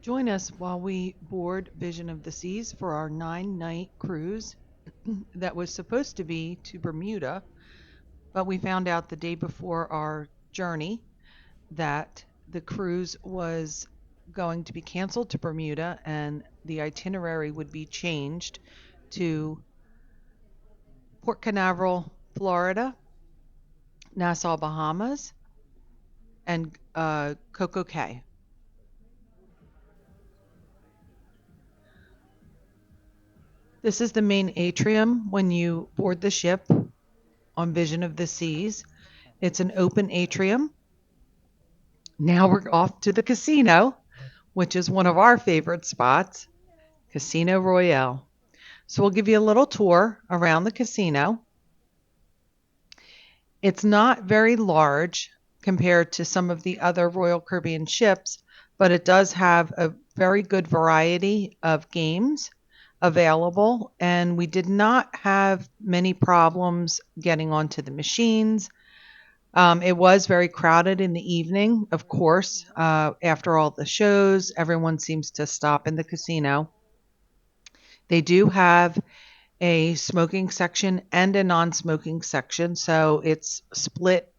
Join us while we board Vision of the Seas for our 9-night cruise that was supposed to be to Bermuda, but we found out the day before our journey that the cruise was going to be canceled to Bermuda and the itinerary would be changed to Port Canaveral, Florida, Nassau, Bahamas, and Coco Cay. This is the main atrium when you board the ship on Vision of the Seas. It's an open atrium. Now we're off to the casino, which is one of our favorite spots, Casino Royale. So we'll give you a little tour around the casino. It's not very large compared to some of the other Royal Caribbean ships, but it does have a very good variety of games available, and we did not have many problems getting onto the machines. It was very crowded in the evening, of course. After all the shows, everyone seems to stop in the casino. They do have a smoking section and a non smoking section, so it's split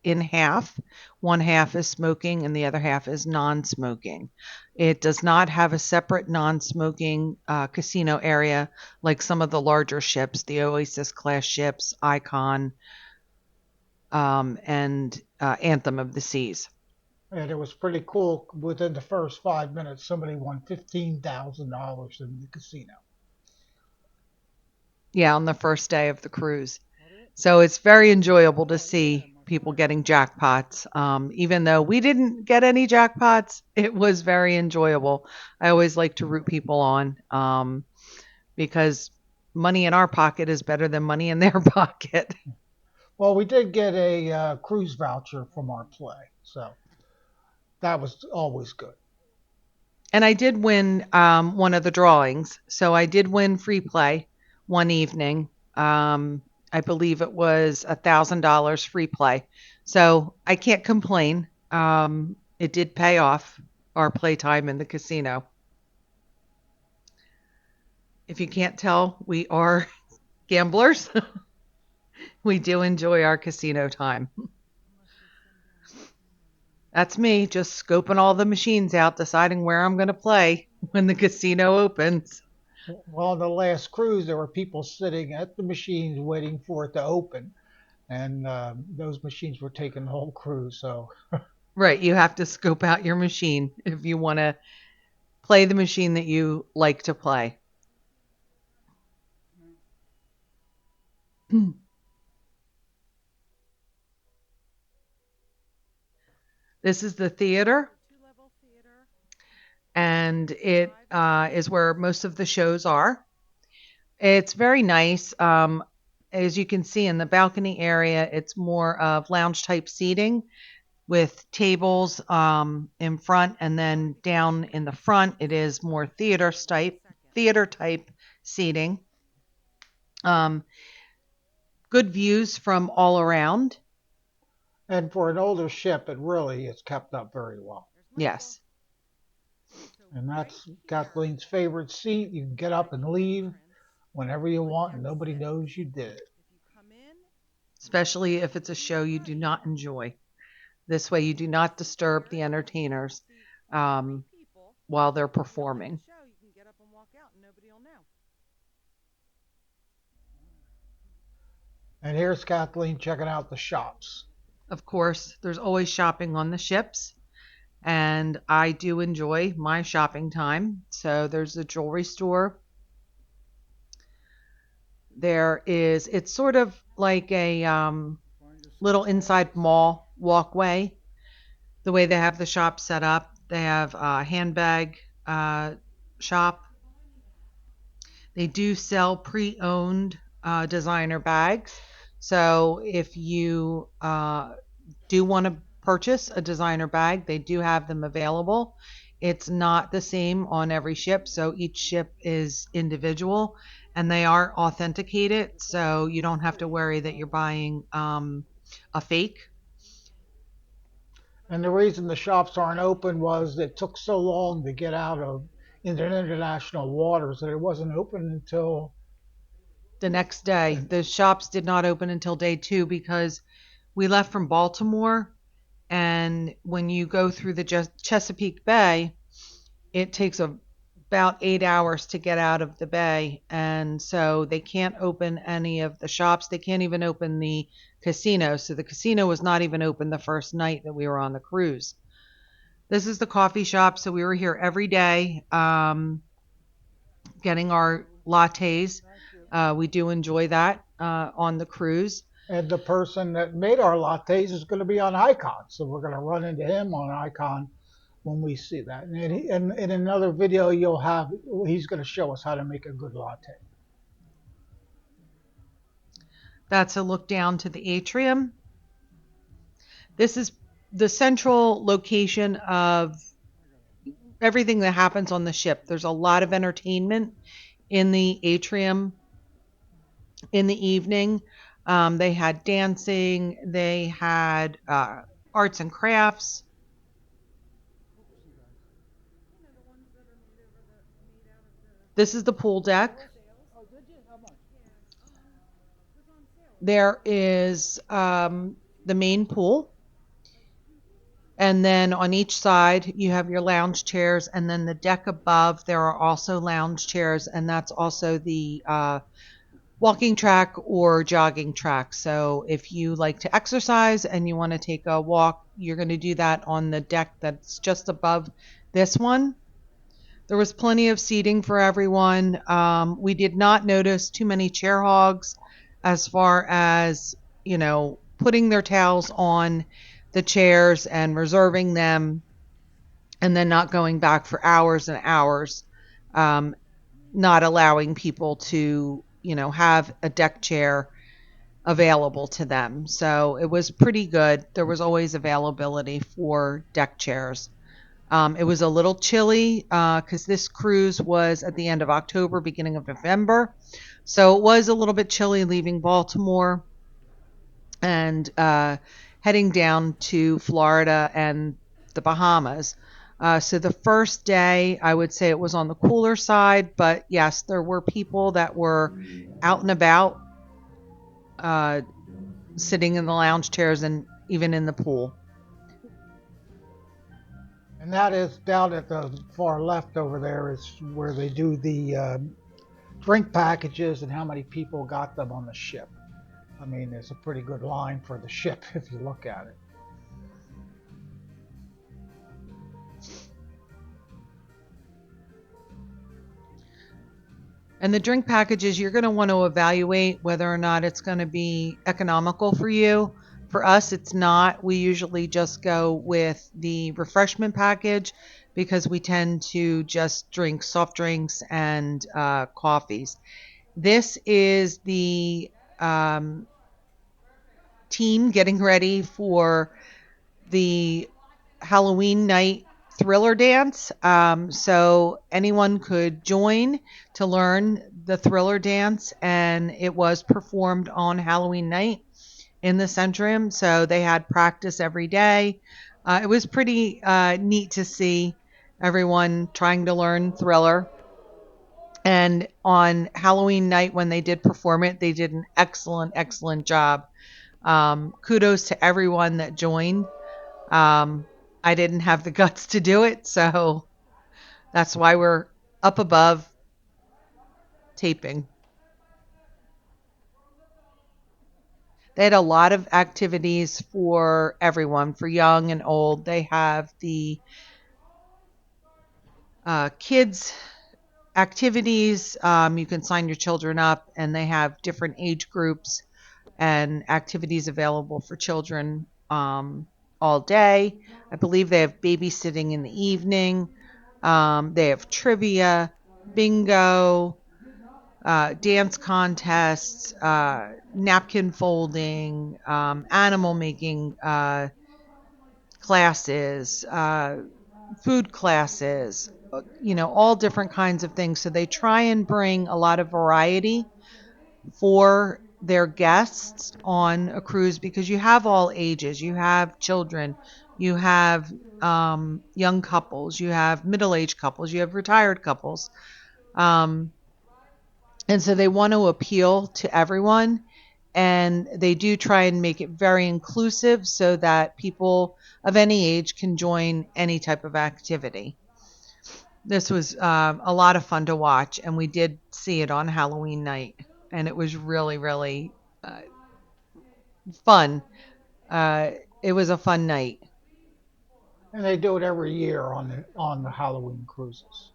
in half. One half is smoking and the other half is non smoking. It does not have a separate non smoking casino area like some of the larger ships, the Oasis class ships, Icon, and Anthem of the Seas. And it was pretty cool. Within the first 5 minutes, somebody won $15,000 in the casino. Yeah, on the first day of the cruise. So it's very enjoyable to see people getting jackpots. Even though we didn't get any jackpots, it was very enjoyable. I always like to root people on because money in our pocket is better than money in their pocket. Well, we did get a cruise voucher from our play, so that was always good. And I did win one of the drawings. So I did win free play one evening. I believe it was $1,000 free play. So I can't complain. It did pay off our playtime in the casino. If you can't tell, we are gamblers. We do enjoy our casino time. That's me just scoping all the machines out, deciding where I'm going to play when the casino opens. Well, on the last cruise, there were people sitting at the machines waiting for it to open, and those machines were taking the whole cruise. So, Right, you have to scope out your machine if you want to play the machine that you like to play. This is the theater, and it is where most of the shows are. It's very nice. As you can see in the balcony area, it's more of lounge type seating with tables in front, and then down in the front, it is more theater type seating. Um, Good views from all around. and for an older ship, it really is kept up very well. Yes. And that's Kathleen's favorite seat. You can get up and leave whenever you want, and nobody knows you did it. Especially if it's a show you do not enjoy. This way, you do not disturb the entertainers um, while they're performing. And here's Kathleen checking out the shops. Of course, there's always shopping on the ships, and I do enjoy my shopping time. So there's a jewelry store. It's sort of like a little inside mall walkway, the way they have the shop set up. They have a handbag shop. They do sell pre-owned designer bags. So if you do want to purchase a designer bag, they do have them available. It's not the same on every ship, so each ship is individual and they are authenticated, so you don't have to worry that you're buying a fake. And the reason the shops aren't open was it took so long to get out of into international waters that it wasn't open until The next day, the shops did not open until day 2 because we left from Baltimore, and when you go through the Chesapeake Bay, it takes about 8 hours to get out of the bay, and so they can't open any of the shops. They can't even open the casino. So the casino was not even open the first night that we were on the cruise. This is the coffee shop, so we were here every day, getting our lattes. We do enjoy that on the cruise. and the person that made our lattes is going to be on Icon, so we're going to run into him on Icon when we see that. And in another video, he's going to show us how to make a good latte. That's a look down to the atrium. This is the central location of everything that happens on the ship. There's a lot of entertainment in the atrium in the evening. They had dancing, they had arts and crafts. This is the pool deck. There is the main pool. And then on each side, you have your lounge chairs. And then the deck above, there are also lounge chairs. And that's also the walking track or jogging track. So if you like to exercise and you want to take a walk, you're going to do that on the deck that's just above this one. There was plenty of seating for everyone. We did not notice too many chair hogs as far as, putting their towels on the chairs and reserving them and then not going back for hours and hours, um, not allowing people to, have a deck chair available to them. So it was pretty good. There was always availability for deck chairs. It was a little chilly because this cruise was at the end of October, beginning of November. So it was a little bit chilly leaving Baltimore and heading down to Florida and the Bahamas. So the first day, I would say it was on the cooler side, but yes, there were people that were out and about, uh, sitting in the lounge chairs and even in the pool. And that is down at the far left over there is where they do the drink packages and how many people got them on the ship. I mean, it's a pretty good line for the ship if you look at it. And the drink packages, you're going to want to evaluate whether or not it's going to be economical for you. For us, it's not. We usually just go with the refreshment package because we tend to just drink soft drinks and coffees. This is the team getting ready for the Halloween night thriller dance. So anyone could join to learn the thriller dance, and it was performed on Halloween night in the Centrum. So they had practice every day. It was pretty neat to see everyone trying to learn thriller. And on Halloween night, when they did perform it, they did an excellent, excellent job. Kudos to everyone that joined. Um, I didn't have the guts to do it, so that's why we're up above taping. They had a lot of activities for everyone, for young and old. They have the kids activities. You can sign your children up, and they have different age groups and activities available for children all day. I believe they have babysitting in the evening. They have trivia, bingo, dance contests, napkin folding, animal making classes, food classes, all different kinds of things. So they try and bring a lot of variety for their guests on a cruise because you have all ages. You have children, you have young couples, you have middle-aged couples, you have retired couples. Um, and so they want to appeal to everyone, and they do try and make it very inclusive so that people of any age can join any type of activity. This was a lot of fun to watch, and we did see it on Halloween night, and it was really, really uh, fun. Uh, it was a fun night. And they do it every year on the Halloween cruises.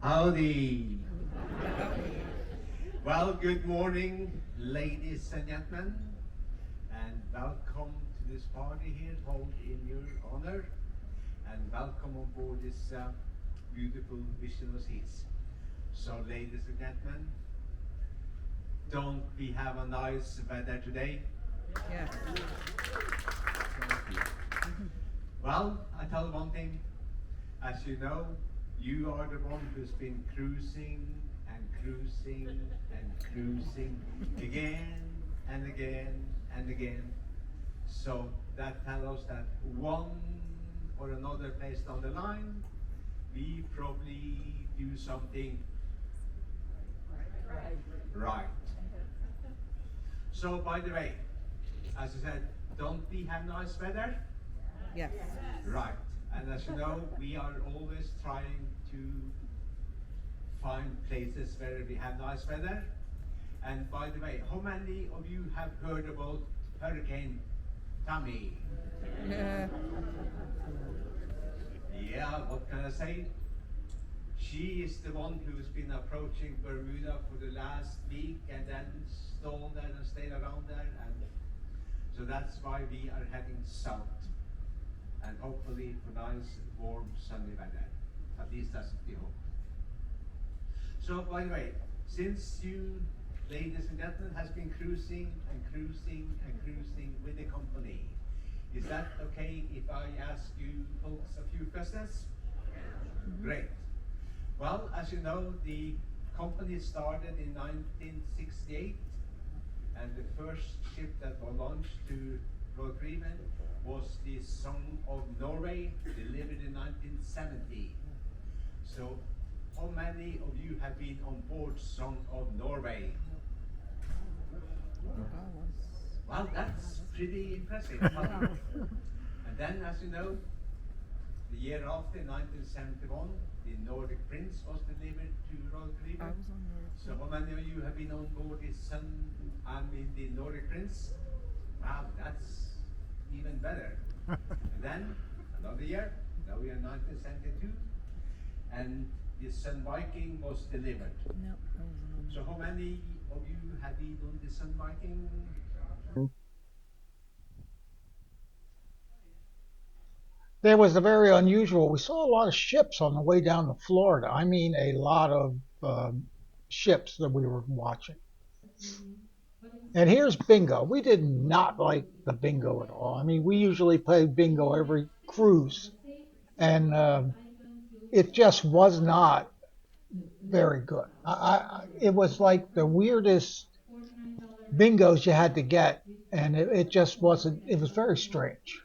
Howdy. Well, good morning, ladies and gentlemen, and welcome to this party here held in your honor, and welcome on board this beautiful Vision seas. So, ladies and gentlemen, don't we have a nice weather today? Yes. Well, I tell you one thing. As you know, you are the one who's been cruising and cruising and cruising again and again and again. So that tells us that one or another place down the line, we probably do something right. So by the way, as I said, don't we have nice weather? Yes. Right. And as you know, we are always trying to find places where we have nice weather. And by the way, how many of you have heard about Hurricane Tommy? Yeah. Yeah, what can I say? She is the one who's been approaching Bermuda for the last week and then stalled there and stayed around there. And so that's why we are heading south. And hopefully for nice, warm, sunny weather. At least that's the hope. So, by the way, since you, ladies and gentlemen, has been cruising and cruising and cruising with the company, is that okay if I ask you folks a few questions? Great. Well, as you know, the company started in 1968, and the first ship that was launched to Royal Caribbean was the Song of Norway, delivered in 1970. So, how many of you have been on board Song of Norway? Well, that's pretty impressive. And then, as you know, the year after, 1971, the Nordic Prince was delivered to Royal Caribbean. So, how many of you have been on board the Nordic Prince? Wow, that's even better. And then another year, now we are 1972, and the Sun Viking was delivered. No, So how many of you have been on the Sun Viking? There was a very unusual. We saw a lot of ships on the way down to Florida. I mean, a lot of ships that we were watching. And here's bingo. We did not like the bingo at all. I mean, we usually play bingo every cruise, and it just was not very good. It was like the weirdest bingos you had to get, and it just wasn't. It was very strange.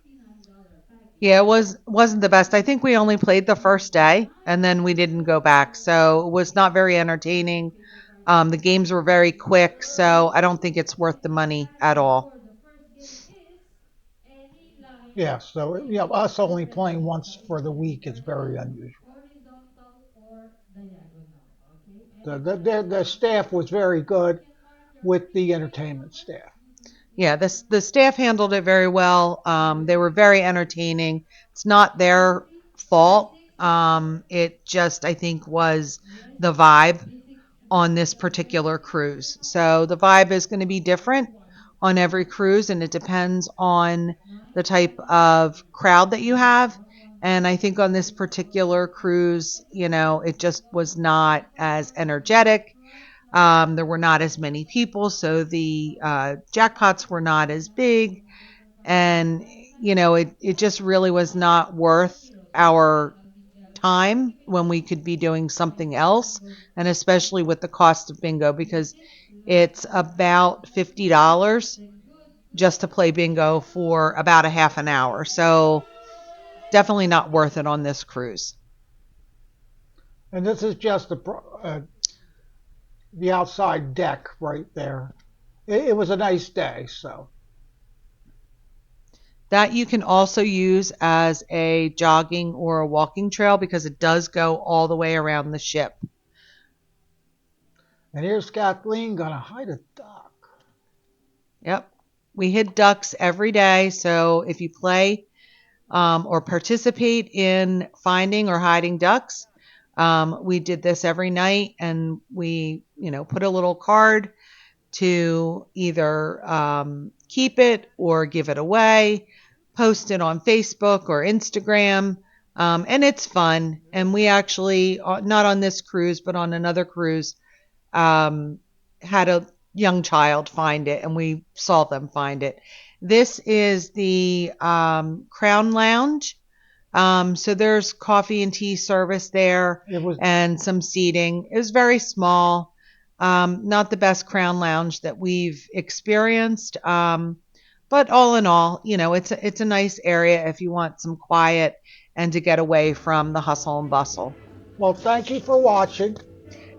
Yeah, wasn't the best. I think we only played the first day and then we didn't go back. So it was not very entertaining. The games were very quick, so I don't think it's worth the money at all. Yeah, so us only playing once for the week is very unusual. The staff was very good with the entertainment staff. Yeah, the staff handled it very well. They were very entertaining. It's not their fault. It just I think was the vibe on this particular cruise. So the vibe is going to be different on every cruise, and it depends on the type of crowd that you have. And I think on this particular cruise, it just was not as energetic. There were not as many people, so the jackpots were not as big. And, it just really was not worth our time when we could be doing something else, and especially with the cost of bingo, because it's about $50 just to play bingo for about a half an hour. So definitely not worth it on this cruise. And this is just the outside deck right there. It was a nice day, so. That you can also use as a jogging or a walking trail because it does go all the way around the ship. And here's Kathleen gonna hide a duck. Yep. We hit ducks every day. So if you play or participate in finding or hiding ducks, we did this every night, and we, put a little card to either keep it or give it away, post it on Facebook or Instagram. And it's fun. And we actually, not on this cruise, but on another cruise, had a young child find it, and we saw them find it. This is the Crown Lounge. So there's coffee and tea service there It was and some seating. It was very small. Not the best Crown Lounge that we've experienced. But all in all, it's a nice area if you want some quiet and to get away from the hustle and bustle. well. Thank you for watching.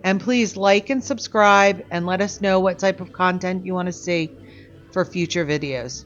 And please like and subscribe and let us know what type of content you want to see for future videos.